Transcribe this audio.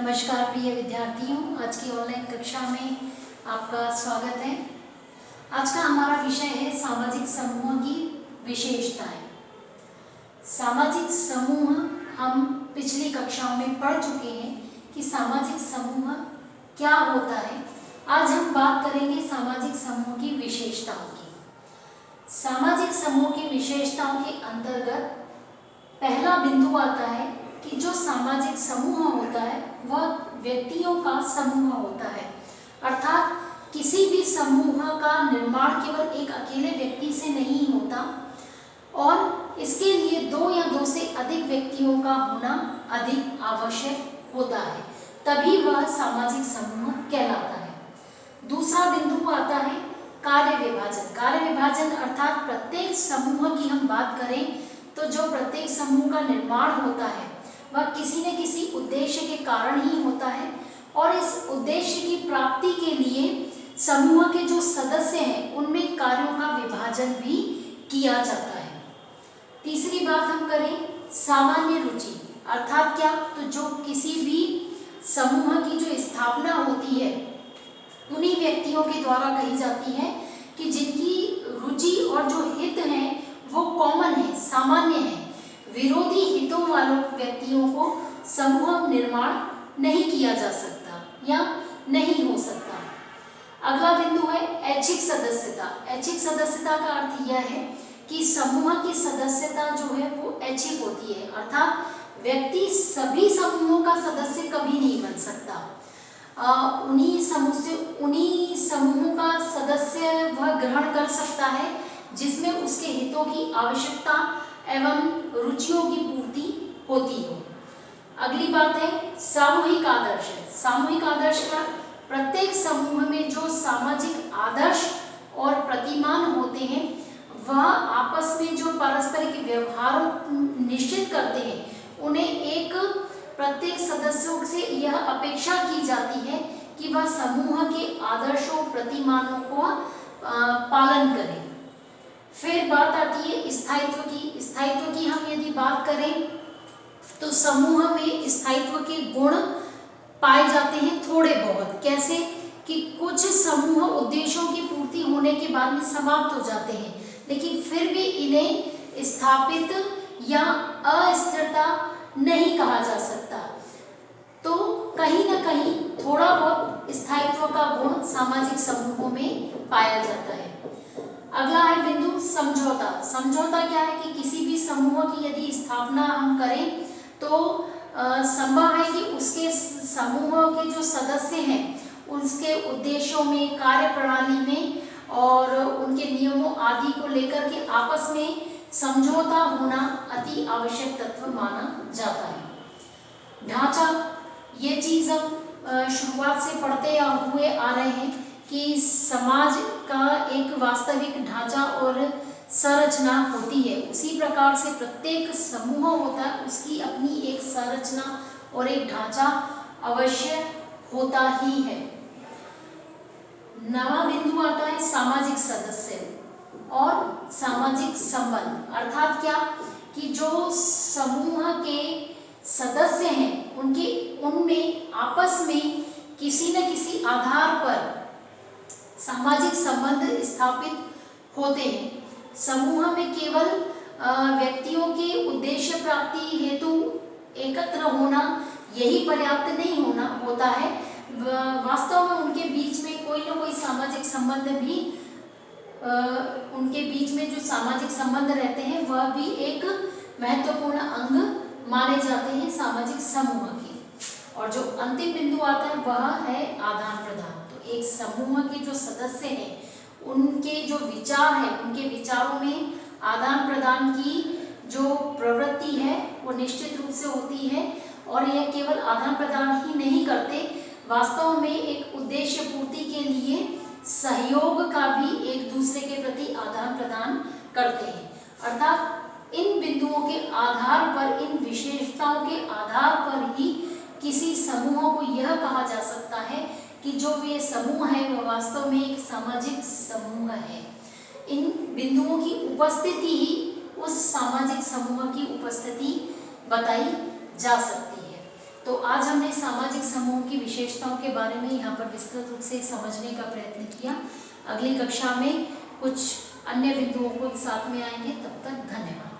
नमस्कार प्रिय विद्यार्थियों, आज की ऑनलाइन कक्षा में आपका स्वागत है। आज का हमारा विषय है सामाजिक समूह की विशेषताएं। सामाजिक समूह हम पिछली कक्षाओं में पढ़ चुके हैं कि सामाजिक समूह क्या होता है। आज हम बात करेंगे सामाजिक समूह की विशेषताओं की। सामाजिक समूह की विशेषताओं के अंतर्गत पहला बिंदु आता है कि जो सामाजिक समूह होता है वह व्यक्तियों का समूह होता है, अर्थात किसी भी समूह का निर्माण केवल एक अकेले व्यक्ति से नहीं होता और इसके लिए दो या दो से अधिक व्यक्तियों का होना अधिक आवश्यक होता है, तभी वह सामाजिक समूह कहलाता है। दूसरा बिंदु आता है कार्य विभाजन। कार्य विभाजन अर्थात प्रत्येक समूह की हम बात करें तो जो प्रत्येक समूह का निर्माण होता है वह किसी न किसी उद्देश्य के कारण ही होता है और इस उद्देश्य की प्राप्ति के लिए समूह के जो सदस्य हैं उनमें कार्यों का विभाजन भी किया जाता है। तीसरी बात हम करें सामान्य रुचि, अर्थात क्या, तो जो किसी भी समूह की जो स्थापना होती है उन्हीं व्यक्तियों के द्वारा कही जाती है कि जिनकी रुचि और जो हित हैं वो कॉमन है, सामान्य है। विरोधी हितों वालों व्यक्तियों को समूह निर्माण नहीं किया जा सकता या नहीं हो सकता। अगला बिंदु है ऐच्छिक सदस्यता। ऐच्छिक सदस्यता का अर्थ यह है कि समूह की सदस्यता जो है वो ऐच्छिक होती है, अर्थात व्यक्ति सभी समूहों का सदस्य कभी नहीं बन सकता। उन्हीं समूहों का सदस्य वह ग्रहण कर सकता है जिसमें उसके हितों की आवश्यकता एवं रुचियों की पूर्ति होती हो। अगली बात है सामूहिक आदर्श। सामूहिक आदर्श का प्रत्येक समूह में जो सामाजिक आदर्श और प्रतिमान होते हैं वह आपस में जो पारस्परिक व्यवहार निश्चित करते हैं, उन्हें एक प्रत्येक सदस्यों से यह अपेक्षा की जाती है कि वह समूह के आदर्शों प्रतिमानों को पालन करें। फिर बात आती है स्थायित्व की। स्थायित्व की हम यदि बात करें तो समूह में स्थायित्व के गुण पाए जाते हैं थोड़े बहुत। कैसे कि कुछ समूह उद्देश्यों की पूर्ति होने के बाद में समाप्त हो जाते हैं, लेकिन फिर भी इन्हें स्थापित या अस्थिरता नहीं कहा जा सकता। तो कहीं ना कहीं थोड़ा बहुत स्थायित्व का गुण सामाजिक समूहों में पाया जाता है। अगला है बिंदु समझौता। समझौता क्या है कि किसी भी समूह की यदि स्थापना हम करें तो संभव है कि उसके समूह के जो सदस्य हैं उसके उद्देश्यों में, कार्य प्रणाली में और उनके नियमों आदि को लेकर के आपस में समझौता होना अति आवश्यक तत्व माना जाता है। ढांचा, ये चीज हम शुरुआत से पढ़ते हुए आ रहे हैं कि समाज का एक वास्तविक ढांचा और संरचना होती है, उसी प्रकार से प्रत्येक समूह होता है उसकी अपनी एक संरचना और एक ढांचा अवश्य होता ही है। नवा बिंदु आता है सामाजिक सदस्य और सामाजिक संबंध, अर्थात क्या कि जो समूह के सदस्य हैं उनमें आपस में किसी न किसी आधार पर सामाजिक संबंध स्थापित होते हैं। समूह में केवल व्यक्तियों के उद्देश्य प्राप्ति हेतु एकत्र होना यही पर्याप्त नहीं होता है। वास्तव में उनके बीच में कोई ना कोई सामाजिक संबंध भी उनके बीच में जो सामाजिक संबंध रहते हैं वह भी एक महत्वपूर्ण अंग माने जाते हैं सामाजिक समूह के। और जो अंतिम बिंदु आता है वह है आदान प्रदान। तो एक समूह के जो सदस्य हैं उनके जो विचार हैं उनके विचारों में आदान प्रदान की जो प्रवृत्ति है वो निश्चित रूप से होती है और यह केवल आदान प्रदान ही नहीं करते, वास्तव में एक उद्देश्य पूर्ति के लिए सहयोग का भी एक दूसरे के प्रति आदान प्रदान करते हैं। अर्थात इन बिंदुओं के आधार पर, इन विशेषताओं के आधार पर ही किसी समूह को यह कहा जा सकता है कि जो ये समूह है वह वास्तव में एक सामाजिक समूह है। इन बिंदुओं की उपस्थिति ही उस सामाजिक समूह की उपस्थिति बताई जा सकती है। तो तो आज हमने सामाजिक समूह की विशेषताओं के बारे में यहाँ पर विस्तृत रूप से समझने का प्रयत्न किया। अगली कक्षा में कुछ अन्य बिंदुओं को साथ में आएंगे। तब तक धन्यवाद।